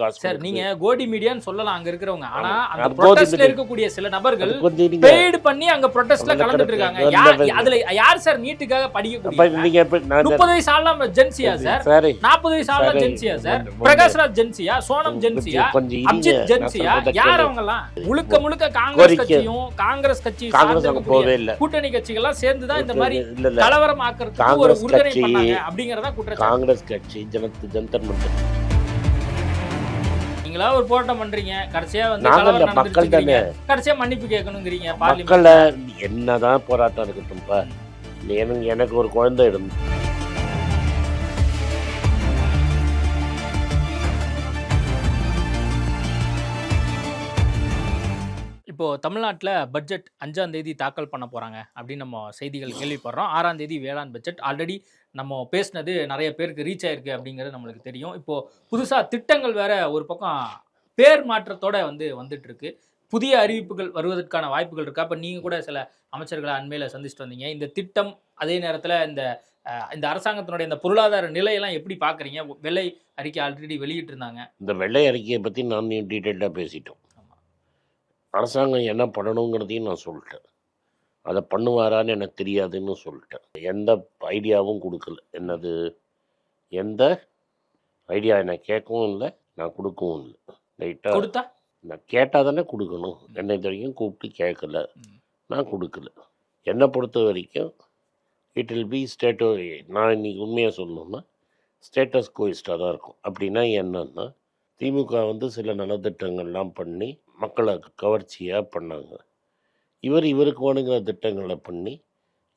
காசு சார் கொடுக்குது. நீங்க கோடி மீடியான்னு சொல்லலாம் அங்க இருக்கிறவங்க. ஆனா அந்த அது கோடி ப்ரொடெஸ்ட்ல மீடியா. இருக்கக்கூடிய சில நபர்கள் கொஞ்சம் நீங்க பெய்டு பண்ணி அங்க ப்ரொடெஸ்ட்ல கலந்துட்டு இருக்காங்க. அதுல யார் சார் நீட்டுக்காக படிக்கக்கூடிய? நீங்க 30 வயசு ஆளலாம் ஜென்சியா சார்? சரி 40 வயசு ஆளலாம் ஜென்சியா சார்? பிரகாஷ்ராஜ் ஜென்சியா? சோனம் ஜென்சியா? கொஞ்சம் அப்ஜித் ஜென்சியா? யார் அவங்க எல்லாம்? முழுக்க காங்கிரஸ் கட்சியும் காங்கிரஸ் கட்சி போவே இல்ல. கூட்டணி கட்சிகள்லாம் சேர்ந்து தான் இந்த மாதிரி இல்ல கலவரம் ஆக்குறதுக்கு ஒரு காங்கிரஸ் உறுதுணை கட்சி பண்ணாங்க அப்படிங்கறத குற்றச்சாட்டு. காங்கிரஸ் கட்சி ஜந்தர் மந்தர் நீங்களா ஒரு போராட்டம் பண்றீங்க, கடைசியா வந்து நாங்க கலவரம் இந்த மக்கள் நடந்துருக்கீங்க, தானே. கடைசியா மன்னிப்பு கேட்கணுங்கிறீங்க மக்களை பார்லிமெண்ட்ல. என்னதான் போராட்டம் இருக்கட்டும்ப்பா. எனக்கு ஒரு குழந்தை இருந்து இப்போ தமிழ்நாட்டில் பட்ஜெட் 5ஆம் தேதி தாக்கல் பண்ண போறாங்க அப்படின்னு நம்ம செய்திகள் கேள்விப்படுறோம். 6ஆம் தேதி வேளாண் பட்ஜெட் ஆல்ரெடி நம்ம பேசினது நிறைய பேருக்கு ரீச் ஆயிருக்கு அப்படிங்கிறது நம்மளுக்கு தெரியும். இப்போ புதுசா திட்டங்கள் வேற ஒரு பக்கம் பேர் மாற்றத்தோட வந்துட்டு இருக்கு. புதிய அறிவிப்புகள் வருவதற்கான வாய்ப்புகள் இருக்கா? இப்போ நீங்க கூட சில அமைச்சர்களை அண்மையில சந்திச்சுட்டு வந்தீங்க. இந்த திட்டம் அதே நேரத்தில் இந்த அரசாங்கத்தினுடைய இந்த பொருளாதார நிலையெல்லாம் எப்படி பார்க்குறீங்க? வெள்ளை அறிக்கை ஆல்ரெடி வெளியிட்டு இருந்தாங்க. இந்த வெள்ளை அறிக்கையை பற்றி நான் டீட்டெயில்டாக பேசிட்டோம். அரசாங்கம் என்ன பண்ணணுங்கிறதையும் நான் சொல்லிட்டேன். அதை பண்ணுவாரான்னு எனக்கு தெரியாதுன்னு சொல்லிட்டேன். எந்த ஐடியாவும் கொடுக்கல. என்னது எந்த ஐடியா எனக்கு கேட்கவும் இல்லை, நான் கொடுக்கவும் இல்லை. ரைட்டாக கொடுத்தா நான் கேட்டால் தானே கொடுக்கணும். என்னை இது வரைக்கும் கூப்பிட்டு கேட்கல, நான் கொடுக்கல. என்னை பொறுத்த வரைக்கும் இட் வில் பி நான் இன்றைக்கி உண்மையாக சொல்லணும்னா ஸ்டேட்டஸ் கோயிஸ்டாக தான் இருக்கும். அப்படின்னா என்னன்னா, திமுக சில நலத்திட்டங்கள்லாம் பண்ணி மக்களை கவர்ச்சியாக பண்ணாங்க. இவருக்கு வேணுங்கிற திட்டங்களை பண்ணி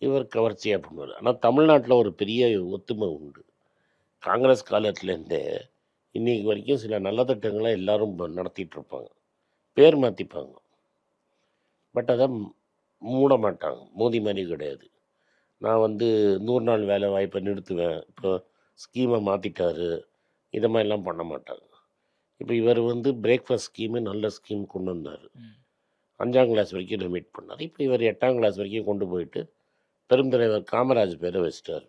இவர் கவர்ச்சியாக பண்ணுவார். ஆனால் தமிழ்நாட்டில் ஒரு பெரிய ஒத்துமை உண்டு. காங்கிரஸ் காலத்துலேருந்தே இன்றைக்கி வரைக்கும் சில நல்ல திட்டங்களை எல்லோரும் நடத்திட்டு இருப்பாங்க, பேர் மாற்றிப்பாங்க. பட் அதை மூட மாட்டாங்க. மோதி மாதிரி கிடையாது. நான் 100 நாள் வேலை வாய்ப்பை நிறுத்துவேன், இப்போ ஸ்கீமை மாற்றிட்டாரு, இதை மாதிரிலாம் பண்ண மாட்டாங்க. இப்போ இவர் பிரேக்ஃபாஸ்ட் ஸ்கீமு நல்ல ஸ்கீம் கொண்டு வந்தார். 5ஆம் கிளாஸ் வரைக்கும் லிமிட் பண்ணார். இப்போ இவர் 8ஆம் கிளாஸ் வரைக்கும் கொண்டு போயிட்டு பெருந்தலைவர் காமராஜ் பேரை வச்சிட்டார்.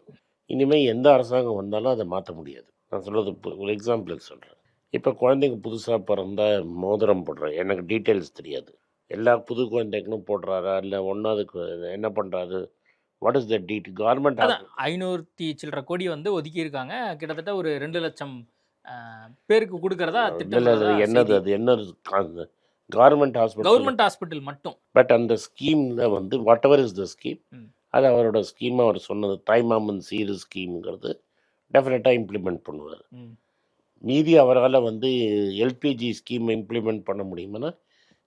இனிமேல் எந்த அரசாங்கம் வந்தாலும் அதை மாற்ற முடியாது. நான் சொல்கிறது ஒரு எக்ஸாம்பிளுக்கு சொல்கிறேன். இப்போ குழந்தைங்க புதுசாக பிறந்தால் மோதிரம் போடுறேன், எனக்கு டீட்டெயில்ஸ் தெரியாது. எல்லா புது குழந்தைங்களும் போடுறாரா இல்லை ஒன்றாவதுக்கு என்ன பண்ணுறாரு, what is the deed government 500 சில்லற கோடி ஒதுக்கி இருக்காங்க. கிட்டத்தட்ட ஒரு 2 லட்சம் பேருக்கு கொடுக்கறதா திட்டம். என்னது அது என்னது கவர்மெண்ட் ஹாஸ்பிட்டல் மட்டும். பட் அந்த ஸ்கீமில் what ever is the scheme, அது அவரோட ஸ்கீம். அவர் சொன்னது தாய்மாமன் சீரு ஸ்கீமுங்கிறது டெஃபினட்டாக இம்ப்ளிமெண்ட் பண்ணுவார். மீதி அவரால் எல்பிஜி ஸ்கீம் இம்ப்ளிமெண்ட் பண்ண முடியுமானா,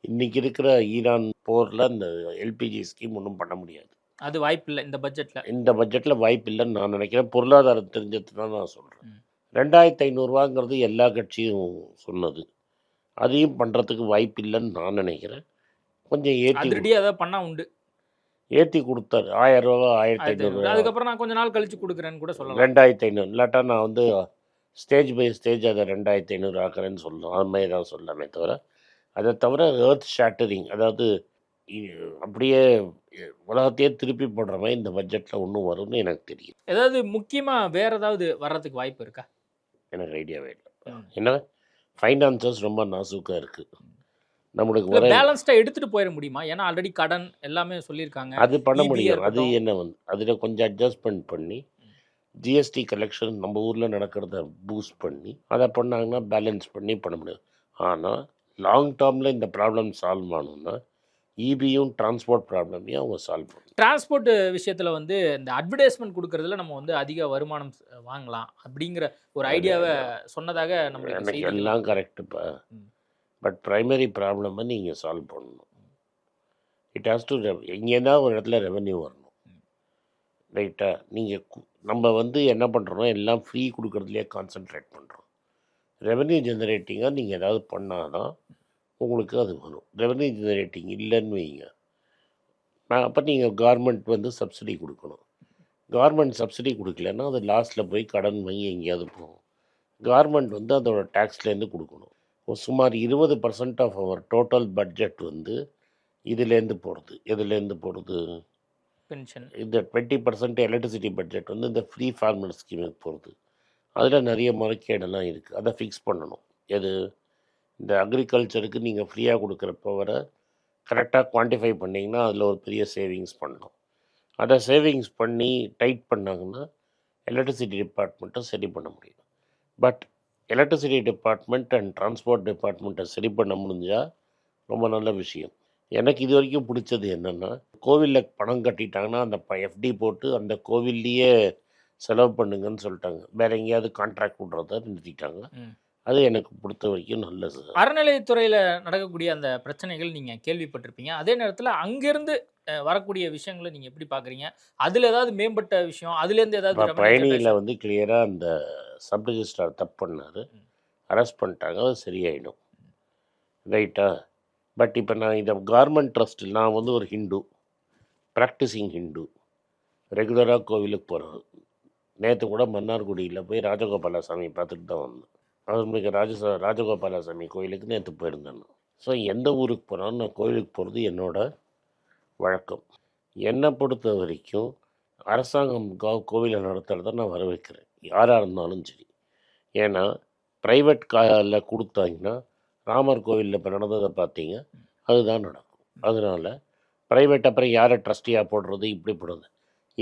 இன்றைக்கி இருக்கிற ஈரான் போரில் அந்த எல்பிஜி ஸ்கீம் ஒன்றும் பண்ண முடியாது. அது வாய்ப்பு இல்லை இந்த பட்ஜெட்டில் வாய்ப்பு இல்லைன்னு நான் நினைக்கிறேன். பொருளாதாரம் தெரிஞ்சது தான் நான் சொல்கிறேன். 2500 எல்லா கட்சியும் சொன்னது. அதையும் பண்ணுறதுக்கு வாய்ப்பு இல்லைன்னு நான் நினைக்கிறேன். கொஞ்சம் ஏற்றி பண்ணால் உண்டு. ஏற்றி கொடுத்தாரு 1000 ரூபா 1500. அதுக்கப்புறம் நான் கொஞ்ச நாள் கழிச்சு கொடுக்குறேன்னு கூட சொல்லலாம். 2500 இல்லாட்டா நான் ஸ்டேஜ் பை ஸ்டேஜ் அதை 2500 ஆக்குறேன்னு சொல்லலாம். அது மாதிரி தான் சொல்லலாமே தவிர, அதை தவிர எர்த் ஷேட்டரிங், அதாவது அப்படியே உலகத்தையே திருப்பி போடுற மாதிரி இந்த பட்ஜெட்டில் ஒன்றும் வரும்னு எனக்கு தெரியும். ஏதாவது முக்கியமாக வேறு ஏதாவது வர்றதுக்கு வாய்ப்பு இருக்கா? எனக்கு ஐடியாவே இல்லை. ஏன்னா ஃபைனான்சஸ் ரொம்ப நாசூக்காக இருக்குது. நம்மளுக்கு பேலன்ஸ்டாக எடுத்துகிட்டு போயிட முடியுமா? ஏன்னா ஆல்ரெடி கடன் எல்லாமே சொல்லியிருக்காங்க. அது பண்ண முடியும். அது என்ன அதில் கொஞ்சம் அட்ஜஸ்ட்மெண்ட் பண்ணி ஜிஎஸ்டி கலெக்ஷன் நம்ம ஊரில் நடக்கிறத பூஸ்ட் பண்ணி அதை பண்ணாங்கன்னா பேலன்ஸ் பண்ணி பண்ண முடியும். ஆனால் லாங் டேர்மில் இந்த ப்ராப்ளம் சால்வ் ஆகணும்னா இபியும் டிரான்ஸ்போர்ட் ப்ராப்ளமையும் அவங்க சால்வ் பண்ணணும். டிரான்ஸ்போர்ட் விஷயத்தில் இந்த அட்வர்டைஸ்மெண்ட் கொடுக்கறதுல நம்ம அதிக வருமானம் வாங்கலாம் அப்படிங்கிற ஒரு ஐடியாவை சொன்னதாக எனக்கு எல்லாம் கரெக்டுப்பா. பட் ப்ரைமரி ப்ராப்ளமை நீங்கள் சால்வ் பண்ணணும். இட் ஹாஸ் டு எங்கேனா ஒரு இடத்துல ரெவென்யூ வரணும். ரைட்டா? நீங்கள் நம்ம என்ன பண்ணுறோன்னா எல்லாம் ஃப்ரீ கொடுக்குறதுலையே கான்சன்ட்ரேட் பண்ணுறோம். ரெவென்யூ ஜெனரேட்டிங்காக நீங்கள் ஏதாவது பண்ணால் தான் உங்களுக்கு அது வரும். ரெவென்யூ ஜெனரேட்டிங் இல்லைன்னு வைங்க, அப்போ நீங்கள் கவர்மெண்ட் சப்சிடி கொடுக்கணும். கவர்மெண்ட் சப்சிடி கொடுக்கலன்னா அது லாஸ்ட்டில் போய் கடன் வாங்கி எங்கேயாவது போகும். கவர்மெண்ட் அதோட டேக்ஸ்லேருந்து கொடுக்கணும். சுமார் 20% ஆஃப் அவர் டோட்டல் பட்ஜெட் இதுலேருந்து போகிறது. எதுலேருந்து போகிறது? பென்ஷன். இந்த 20% எலக்ட்ரிசிட்டி பட்ஜெட் இந்த ஃப்ரீ ஃபார்மர் ஸ்கீமுக்கு போகிறது. அதில் நிறைய முறைகேடெல்லாம் இருக்குது. அதை ஃபிக்ஸ் பண்ணணும். எது இந்த அக்ரிகல்ச்சருக்கு நீங்கள் ஃப்ரீயாக கொடுக்குற பவரை கரெக்டாக குவான்டிஃபை பண்ணிங்கன்னா அதில் ஒரு பெரிய சேவிங்ஸ் பண்ணணும். அதை சேவிங்ஸ் பண்ணி டைட் பண்ணாங்கன்னா எலக்ட்ரிசிட்டி டிபார்ட்மெண்ட்டை சரி பண்ண முடியும். But electricity department and transport டிபார்ட்மெண்ட்டை சரி பண்ண முடிஞ்சால் ரொம்ப நல்ல விஷயம். எனக்கு இது வரைக்கும் பிடிச்சது என்னென்னா, கோவிலில் பணம் கட்டிட்டாங்கன்னா அந்த எஃப்டி போட்டு அந்த கோவில்லையே செலவு பண்ணுங்கன்னு சொல்லிட்டாங்க. வேற எங்கேயாவது கான்ட்ராக்ட் விட்றத நிறுத்திட்டாங்க. அது எனக்கு பொறுத்த வரைக்கும் நல்லது. அறநிலையத்துறையில நடக்கக்கூடிய அந்த பிரச்சனைகள் நீங்க கேள்விப்பட்டிருப்பீங்க. அதே நேரத்துல அங்கிருந்து வரக்கூடிய விஷயங்கள நீங்க எப்படி பார்க்குறீங்க? அதுல ஏதாவது மேம்பட்ட விஷயம், அதுலேருந்து ஏதாவது இப்போ ரெவென்யூ பழனியில் ஜெனரேஷன்? வந்து கிளியராக அந்த சப் ரிஜிஸ்ட்ரார் தப்பு பண்ணார், அரெஸ்ட் பண்ணிட்டாங்க. அது சரியாயிடும். ரைட்டா? பட் இப்போ நான் இதை கார்மெண்ட் ட்ரஸ்ட், நான் வந்து ஒரு ஹிந்து, ப்ராக்டிசிங் ஹிந்து, ரெகுலராக கோவிலுக்கு போகிறேன். நேற்று கூட மன்னார்குடியில் போய் ராஜகோபாலசாமி பார்த்துட்டு தான் வந்தேன். அருள்மிகு ராஜகோபாலசாமி கோயிலுக்கு நேற்று போயிருந்தேன். ஸோ எந்த ஊருக்கு போனாலும் நான் கோயிலுக்கு போகிறது என்னோட வழக்கம். என்னை பொறுத்த வரைக்கும் அரசாங்கம் கோவிலை நடத்துகிறத நான் வரவேற்கிறேன், யாராக இருந்தாலும் சரி. ஏன்னா ப்ரைவேட் காரில் கொடுத்தாங்கன்னா, ராமர் கோவிலில் இப்போ நடந்ததை பார்த்தீங்க, அதுதான் நடக்கும். அதனால் ப்ரைவேட் அப்புறம் யாரை ட்ரஸ்டியாக போடுறது, இப்படி போடுறது.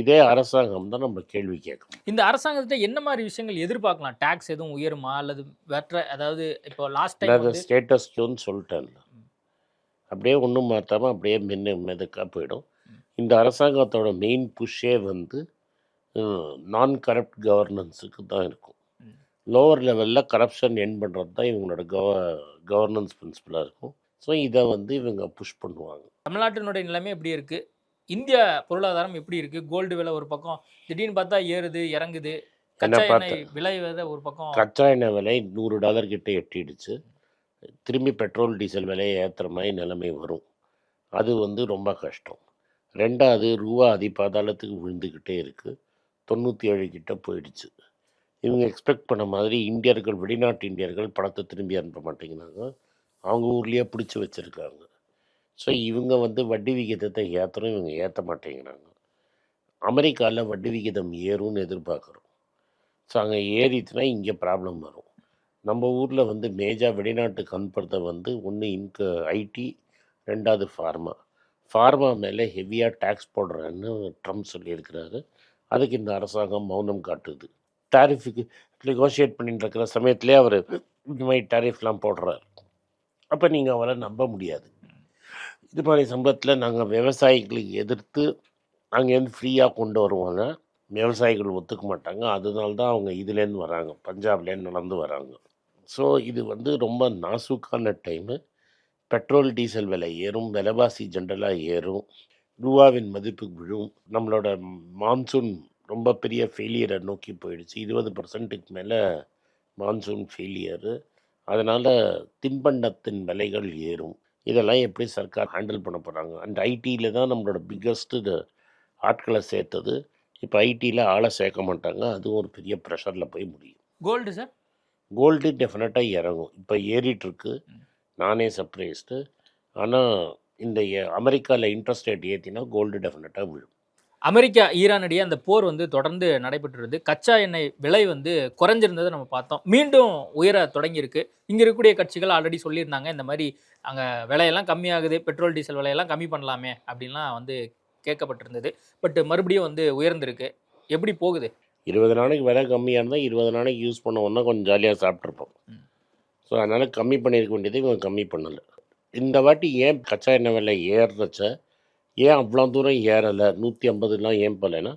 இதே அரசாங்கம் தான் நம்ம கேள்வி கேட்கணும். இந்த அரசாங்கத்திட்ட என்ன மாரி விஷயங்கள் எதிர்பார்க்கலாம்? டாக்ஸ் எதுவும் உயருமா? அல்லது அதாவது இப்போ லாஸ்ட் டைம் நான் வந்து ஸ்டேட்டஸ் கோன்னு சொல்லிட்டேன்ல, அப்படியே ஒன்றும் மாற்றாமல் அப்படியே மெதுக்காக போயிடும். இந்த அரசாங்கத்தோட மெயின் புஷ்ஷே வந்து நான் கரப்ட் கவர்னன்ஸுக்கு தான் இருக்கும். லோவர் லெவலில் கரப்ஷன் என் பண்ணுறது தான் இவங்களோட கவர்னன்ஸ் பிரின்சிபலாக இருக்கும். ஸோ இதை வந்து இவங்க புஷ் பண்ணுவாங்க. தமிழ்நாட்டினுடைய நிலைமை எப்படி இருக்கு? இந்திய பொருளாதாரம் எப்படி இருக்கு? கோல்டு விலை ஒரு பக்கம் திடீர்னு பார்த்தா ஏறுது, இறங்குது. என்ன கச்சா பார்த்த எண்ணெய் விலை ஒரு பக்கம். கச்சா எண்ணெய் விலை $100 கிட்ட எட்டிடுச்சு. திரும்பி பெட்ரோல் டீசல் விலையை ஏற்றுற மாதிரி நிலைமை வரும். அது வந்து ரொம்ப கஷ்டம். ரெண்டாவது, ரூபா அதிபாதாளத்துக்கு விழுந்துக்கிட்டே இருக்குது. 97 கிட்ட போயிடுச்சு. இவங்க எக்ஸ்பெக்ட் பண்ண மாதிரி இந்தியர்கள், வெளிநாட்டு இந்தியர்கள் பணத்தை திரும்பி அனுப்ப மாட்டேங்கிறாங்க. அவங்க ஊர்லேயே பிடிச்சி வச்சுருக்காங்க. ஸோ இவங்க வந்து வட்டி விகிதத்தை ஏற்றணும், இவங்க ஏற்ற மாட்டேங்கிறாங்க. அமெரிக்காவில் வட்டி விகிதம் ஏறும்னு எதிர்பார்க்குறோம். ஸோ அங்கே ஏறிச்சுன்னா இங்கே ப்ராப்ளம் வரும். நம்ம ஊரில் வந்து மேஜர் வெளிநாட்டுக்கு அனுப்புறத வந்து ஒன்று ஐடி, ரெண்டாவது ஃபார்மா மேலே ஹெவியாக டேக்ஸ் போடுறேன்னு ட்ரம்ப் சொல்லியிருக்கிறாரு. அதுக்கு இந்த அரசாங்கம் மௌனம் காட்டுது. டாரிஃபுக்கு நெகோஷியேட் பண்ணிட்டு இருக்கிற சமயத்திலே அவர் இந்த மாதிரி டாரிஃப்லாம் போடுறாரு. அப்போ நீங்கள் அவரை நம்ப முடியாது. இது மாதிரி சம்பவத்தில் நாங்கள் விவசாயிகளுக்கு எதிர்த்து அங்கேருந்து ஃப்ரீயாக கொண்டு வருவாங்க. விவசாயிகள் ஒத்துக்க மாட்டாங்க. அதனால தான் அவங்க இதுலேருந்து வராங்க, பஞ்சாப்லேருந்து நடந்து வராங்க. ஸோ இது வந்து ரொம்ப நாசூக்கான டைமு. பெட்ரோல் டீசல் விலை ஏறும், விலைவாசி ஜென்ரலாக ஏறும், ரூபாவின் மதிப்பு விழும். நம்மளோட மான்சூன் ரொம்ப பெரிய ஃபெயிலியரை நோக்கி போயிடுச்சு. 20%க்கு மேலே மான்சூன் ஃபெயிலியரு. அதனால் தின்பண்டத்தின் விலைகள் ஏறும். இதெல்லாம் எப்படி சர்க்கார் ஹேண்டில் பண்ண போகிறாங்க? அண்ட் ஐடியில் தான் நம்மளோட பிக்கஸ்ட்டு ஆட்களை சேர்த்தது. இப்போ ஐடியில் ஆளை சேர்க்க மாட்டாங்க. அதுவும் ஒரு பெரிய ப்ரெஷரில் போய் முடியும். Gold sir? கோல்டு டெஃபினட்டாக இறங்கும். இப்போ ஏறிட்டுருக்கு. நானே சர்ப்ரைஸ்டு. ஆனால் இந்த அமெரிக்காவில் இன்ட்ரெஸ்ட் ரேட் ஏற்றினா கோல்டு டெஃபினட்டாக விழும். அமெரிக்கா ஈரான் இடையே அந்த போர் வந்து தொடர்ந்து நடைபெற்றுருது. கச்சா எண்ணெய் விலை வந்து குறைஞ்சிருந்ததை நம்ம பார்த்தோம். மீண்டும் உயர தொடங்கியிருக்கு. இங்கே இருக்கக்கூடிய கட்சிகள் ஆல்ரெடி சொல்லியிருந்தாங்க, இந்த மாதிரி அங்கே விலையெல்லாம் கம்மியாகுது, பெட்ரோல் டீசல் விலையெல்லாம் கம்மி பண்ணலாமே அப்படின்லாம் வந்து கேட்கப்பட்டிருந்தது. பட் மறுபடியும் வந்து உயர்ந்திருக்கு. எப்படி போகுது? 20 நாளைக்கு விலை கம்மியாக இருந்தால் 20 நாளைக்கு யூஸ் பண்ணோன்னா கொஞ்சம் ஜாலியாக சாப்பிட்ருப்போம். ஸோ அதனால் கம்மி பண்ணியிருக்க வேண்டியது இவங்க கம்மி பண்ணலை. இந்த வாட்டி ஏன் கச்சா எண்ணெய் விலை ஏறுறச்ச ஏன் அவ்வளோ தூரம் ஏறலை, 150லாம் ஏன் போகலைன்னா,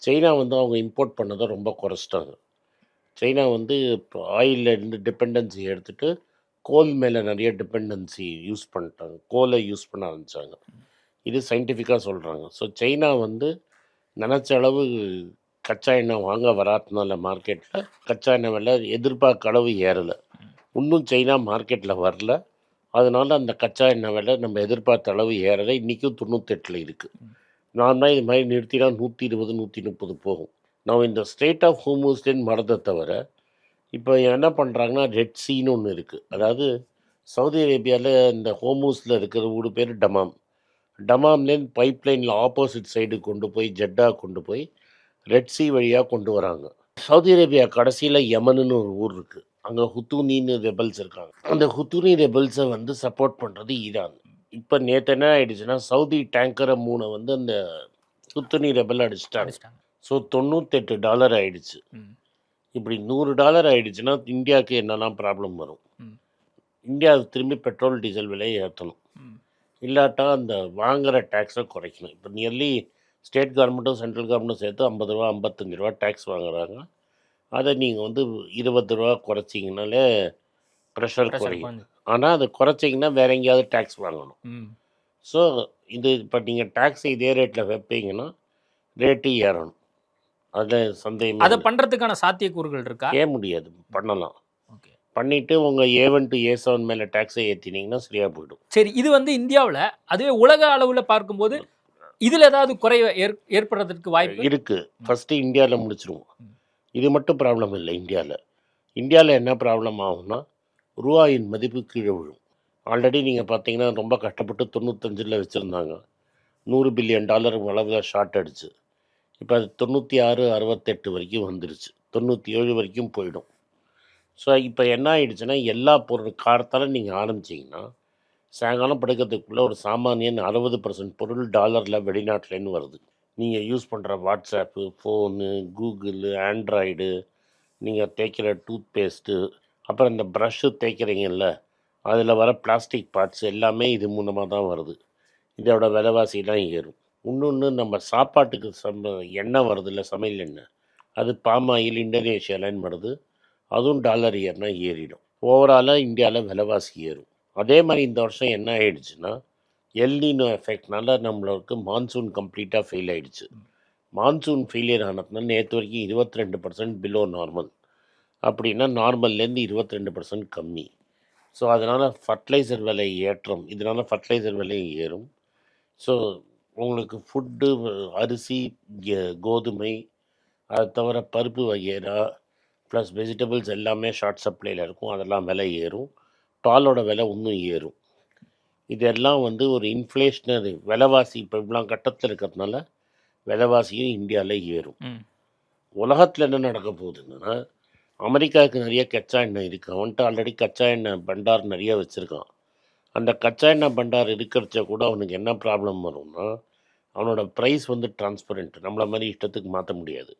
சைனா வந்து அவங்க இம்போர்ட் பண்ணதை ரொம்ப குறைச்சிட்டாங்க. சைனா வந்து இப்போ ஆயிலிருந்து டிபெண்டன்சி எடுத்துகிட்டு கோல் மேலே நிறைய டிபெண்டன்சி யூஸ் பண்ணிட்டாங்க. கோலை யூஸ் பண்ண ஆரம்பித்தாங்க. இது சயின்டிஃபிக்காக சொல்கிறாங்க. ஸோ சைனா வந்து நினச்ச அளவு கச்சா எண்ணெய் வாங்க வராதனால மார்க்கெட்டில் கச்சா எண்ணெய் விலை எதிர்பார்க்க அளவு ஏறலை. இன்னும் சைனா மார்க்கெட்டில் வரல. அதனால் அந்த கச்சா எண்ணெய் விலை நம்ம எதிர்பார்த்த அளவு ஏறலை. இன்றைக்கும் 98 இருக்குது. நான் தான் இது மாதிரி நிறுத்தினா 120, 130 போகும். நான் இந்த ஸ்ட்ரெய்ட் ஆஃப் ஹோர்முஸ்லேருந்து மறந்த தவிர இப்போ என்ன பண்ணுறாங்கன்னா, ரெட் சீன்னு ஒன்று இருக்குது. அதாவது சவுதி அரேபியாவில் இந்த ஹோர்முஸில் இருக்கிற ஊர் பேர் டமாம். டமாம்லேருந்து பைப்லைனில் ஆப்போசிட் சைடு கொண்டு போய் ஜெட்டா கொண்டு போய் ரெட் சீ வழியாக கொண்டு வராங்க. சவுதி அரேபியா கடைசியில் யமனுன்னு ஒரு ஊர் இருக்குது. அங்கே ஹுத்தூனின்னு ரெபல்ஸ் இருக்காங்க. அந்த ஹுத்தூனி ரெபல்ஸை வந்து சப்போர்ட் பண்ணுறது ஈரான். இப்போ நேற்று என்ன ஆயிடுச்சுன்னா, சவுதி டேங்கரை 3 வந்து அந்த ஹுத்தூனி ரெபல் அடிச்சிட்டாங்க. அடிச்சிட்டாங்க. ஸோ $98 ஆயிடுச்சு. ம். இப்படி $100 ஆயிடுச்சுன்னா இந்தியாவுக்கு என்னெல்லாம் ப்ராப்ளம் வரும்? ம். இந்தியா திரும்பி பெட்ரோல் டீசல் விலையை ஏற்றணும். ம். இல்லாட்டா அந்த வாங்குகிற டேக்ஸை குறைக்கணும். இப்போ நியர்லி ஸ்டேட் கவர்மெண்ட்டும் சென்ட்ரல் கவர்மெண்ட்டும் சேர்த்து ₹50 $55 டேக்ஸ் வாங்குறாங்க. அதை நீங்கள் வந்து ₹20 குறைச்சிங்கனாலே ப்ரெஷர் Pressure குறையும். குறைஞ்சு. ஆனால் அதை குறைச்சிங்கன்னா வேற எங்கேயாவது டேக்ஸ் வாங்கணும். ம். ஸோ இது இப்போ நீங்கள் டேக்ஸ் இதே ரேட்டில் வைப்பீங்கன்னா ரேட்டு ஏறணும். அதில் சந்தேகமே அதை இல்லை. பண்றதுக்கான சாத்தியக்கூறுகள் இருக்கா? முடியாது. பண்ணலாம். ஓகே. பண்ணிவிட்டு உங்கள் A1 to A7 மேலே டேக்ஸை ஏற்றினீங்கன்னா சரியாக போயிடும். சரி, இது வந்து இந்தியாவுல, அதுவே உலக அளவுல பார்க்கும்போது இதுல ஏதாவது குறை ஏற்படுறதுக்கு வாய்ப்பு இருக்குது. ஃபஸ்ட்டு இந்தியாவில் முடிச்சிருவோம். ம். இது மட்டும் ப்ராப்ளம் இல்லை இந்தியாவில். இந்தியாவில் என்ன ப்ராப்ளம் ஆகும்னா ரூபாயின் மதிப்பு கீழே விழும். ஆல்ரெடி நீங்கள் பார்த்தீங்கன்னா ரொம்ப கஷ்டப்பட்டு 95ல் வச்சுருந்தாங்க. $100 பில்லியன் அளவில் ஷார்ட் அடிச்சு. இப்போ அது 96, 68 வரைக்கும் வந்துருச்சு. 97 வரைக்கும் போயிடும். ஸோ இப்போ என்ன ஆயிடுச்சுன்னா எல்லா பொருள் காலத்தால் நீங்கள் ஆரம்பிச்சிங்கன்னா சாயங்காலம் படுக்கிறதுக்குள்ளே ஒரு சாமானியன் 60% பொருள் டாலரில் வெளிநாட்டிலேருந்து வருது. நீங்கள் யூஸ் பண்ணுற வாட்ஸ்அப்பு, ஃபோனு, கூகுளு, ஆண்ட்ராய்டு, நீங்கள் தேய்க்கிற டூத் பேஸ்ட்டு, அப்புறம் இந்த ப்ரஷ்ஷு தேய்க்கிறீங்கல்ல, அதில் வர பிளாஸ்டிக் பார்ட்ஸ் எல்லாமே இது மூலமாக தான் வருது. இதோட விலைவாசிலாம் ஏறும். இன்னொன்று நம்ம சாப்பாட்டுக்கு எண்ணெய் வருதுல்ல, சமையல் எண்ணெய், அது பாம் ஆயில் இந்தோனேஷியாலன்னு வருது. அதுவும் டாலர் ஏறினா ஏறிடும். ஓவராலாக இந்தியாவில் விலைவாசி ஏறும். அதே மாதிரி இந்த வருஷம் என்ன ஆயிடுச்சுன்னா எல்னினோ எஃபெக்ட்னால நம்மளுக்கு மான்சூன் கம்ப்ளீட்டாக ஃபெயில் ஆயிடுச்சு. மான்சூன் ஃபெயிலியர் ஆனதுனால நேற்று வரைக்கும் 22% பிலோ நார்மல். அப்படின்னா நார்மல்லேருந்து 22% கம்மி. ஸோ அதனால் ஃபர்டிலைசர் விலை ஏற்றம், இதனால் ஃபர்டிலைசர் விலை ஏறும். ஸோ உங்களுக்கு ஃபுட்டு, அரிசி, கோதுமை, அதை தவிர பருப்பு வகைரா ப்ளஸ் வெஜிடபிள்ஸ் எல்லாமே ஷார்ட் சப்ளையில் இருக்கும். அதெல்லாம் விலை ஏறும். பாலோட விலை இன்னும் ஏறும். இதெல்லாம் வந்து ஒரு இன்ஃப்ளேஷனரி விலைவாசி இப்போ இவ்வளோ கட்டத்தில் இருக்கிறதுனால விலைவாசியும் இந்தியாவில் ஏறும். ம். உலகத்தில் என்ன நடக்க போகுதுன்னா, அமெரிக்காவுக்கு நிறைய கச்சா எண்ணெய் இருக்குது. அவன்கிட்ட ஆல்ரெடி கச்சா எண்ணெய் பண்டார் நிறைய வச்சுருக்கான். அந்த கச்சா எண்ணெய் பண்டார் இருக்கிறச்ச கூட அவனுக்கு என்ன ப்ராப்ளம் வரும்னா, அவனோட ப்ரைஸ் வந்து டிரான்ஸ்பரண்ட், நம்மளை மாதிரி இஷ்டத்துக்கு மாற்ற முடியாது.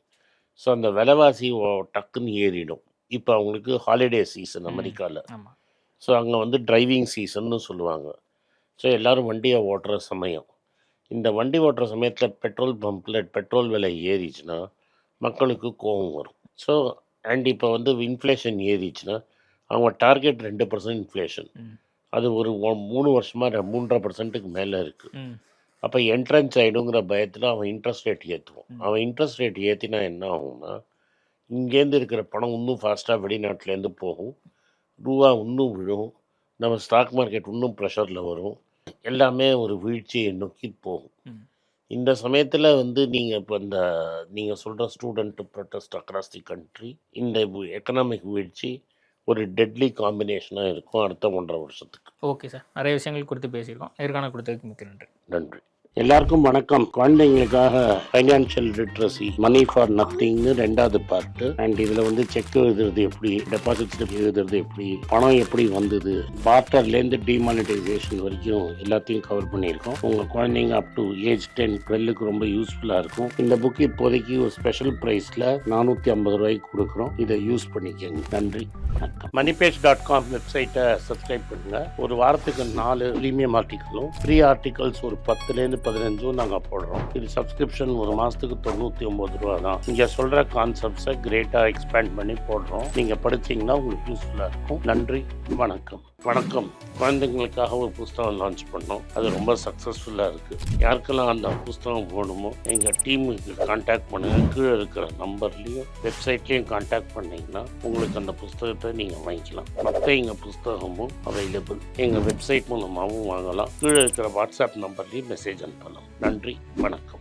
ஸோ அந்த விலைவாசி டக்குன்னு ஏறிடும். இப்போ அவங்களுக்கு ஹாலிடே சீசன் அமெரிக்காவில். ஆமா. ஸோ அங்கே வந்து டிரைவிங் சீசன்னு சொல்லுவாங்க. ஸோ எல்லோரும் வண்டியை ஓட்டுற சமயம். இந்த வண்டி ஓட்டுற சமயத்தில் பெட்ரோல் பம்பில் பெட்ரோல் விலை ஏறிச்சுன்னா மக்களுக்கு கோபம் வரும். ஸோ அண்ட் இப்போ வந்து இன்ஃப்ளேஷன் ஏறிச்சுன்னா அவங்க டார்கெட் 2% இன்ஃப்ளேஷன். ம். அது ஒரு 3 வருஷமாக 3.5%க்கு மேலே இருக்குது. ம். அப்போ என்ட்ரன்ஸ் ஆகிடுங்கிற பயத்தில் அவன் இன்ட்ரெஸ்ட் ரேட் ஏற்றுவான். ம். அவன் இன்ட்ரெஸ்ட் ரேட் ஏற்றினா என்ன ஆகும்னா, இங்கேருந்து இருக்கிற பணம் இன்னும் ஃபாஸ்ட்டாக வெளிநாட்டிலேருந்து போகும். ரூபா இன்னும் விழும். நம்ம ஸ்டாக் மார்க்கெட் இன்னும் ப்ரெஷரில் வரும். எல்லாமே ஒரு வீழ்ச்சியை நோக்கி போகும். ம். இந்த சமயத்தில் வந்து நீங்கள் இப்போ நீங்கள் சொல்கிற student protest across the country, இந்த எக்கனாமிக் வீழ்ச்சி ஒரு டெட்லி காம்பினேஷனாக இருக்கும் அடுத்த 1.5 வருஷத்துக்கு. ஓகே சார், நிறைய விஷயங்கள் குறித்து பேசியிருக்கோம். நேர்காணல் கொடுத்ததுக்கு மிக்க நன்றி. நன்றி. எல்லாருக்கும் வணக்கம். குழந்தைங்களுக்காக ஃபைனான்ஷியல் லிட்ரஸி, மணி ஃபார் நத்திங்னு 2வது பார்ட்டு. அண்ட் இதில் வந்து செக் எழுதுறது எப்படி, டெபாசிட் ஸ்லிப் எழுதுறது எப்படி, பணம் எப்படி வந்தது, பார்ட்டர்லேருந்து டிமானிட்டைசேஷன் வரைக்கும் எல்லாத்தையும் கவர் பண்ணியிருக்கோம். உங்கள் குழந்தைங்க அப் டு ஏஜ் 10, 12க்கு ரொம்ப யூஸ்ஃபுல்லாக இருக்கும். இந்த புக் இப்போதைக்கு ஒரு ஸ்பெஷல் ப்ரைஸில் $450 கொடுக்குறோம். இதை யூஸ் பண்ணிக்கோங்க. நன்றி, வணக்கம். moneypage.com வெப்சைட்டை சப்ஸ்கிரைப் பண்ணுங்கள். ஒரு வாரத்துக்கு 4 ப்ரீமியம் ஆர்டிக்கலும், ஃப்ரீ ஆர்டிகல்ஸ் ஒரு 10லேருந்து 15 நாங்கள் போடுறோம். இது சப்ஸ்கிரிப்ஷன் ஒரு மாதத்துக்கு $99 தான். இங்கே சொல்கிற கான்செப்ட்ஸை கிரேட்டாக எக்ஸ்பேண்ட் பண்ணி போடுறோம். நீங்கள் படித்தீங்கன்னா உங்களுக்கு யூஸ்ஃபுல்லாக இருக்கும். நன்றி, வணக்கம். வணக்கம். குழந்தைங்களுக்காக ஒரு புஸ்தகம் லான்ச் பண்ணோம். அது ரொம்ப சக்ஸஸ்ஃபுல்லாக இருக்குது. யாருக்கெல்லாம் அந்த புஸ்தகம் போகணுமோ எங்கள் டீமுக்கு கான்டாக்ட் பண்ணுங்கள். கீழே இருக்கிற நம்பர்லேயும் வெப்சைட்லேயும் கான்டாக்ட் பண்ணிங்கன்னா உங்களுக்கு அந்த புஸ்தகத்தை நீங்கள் வாங்கிக்கலாம். மற்ற எங்கள் புஸ்தகமும் அவைலபிள். எங்கள் வெப்சைட் மூலமாகவும் வாங்கலாம். கீழே இருக்கிற வாட்ஸ்அப் நம்பர்லேயும் மெசேஜ் அனுப்பலாம். நன்றி, வணக்கம்.